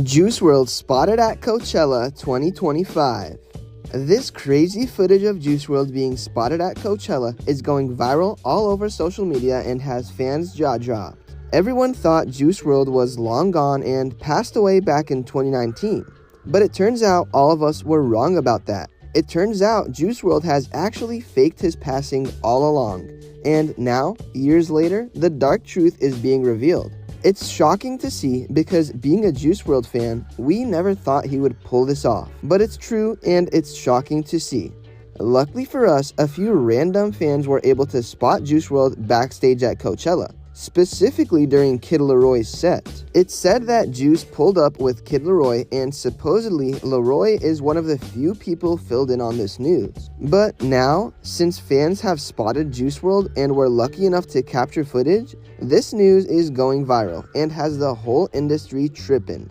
Juice WRLD spotted at Coachella 2025. This crazy footage of Juice WRLD being spotted at Coachella is going viral all over social media and has fans' jaw dropped. Everyone thought Juice WRLD was long gone and passed away back in 2019, but it turns out all of us were wrong about that. It turns out Juice WRLD has actually faked his passing all along, and now, years later, the dark truth is being revealed. It's shocking to see because being a Juice WRLD fan, we never thought he would pull this off. But it's true and it's shocking to see. Luckily for us, a few random fans were able to spot Juice WRLD backstage at Coachella, specifically during Kid LAROI's set. It's said that Juice pulled up with Kid LAROI, and supposedly LAROI is one of the few people filled in on this news. But now, since fans have spotted Juice WRLD and were lucky enough to capture footage, this news is going viral and has the whole industry tripping.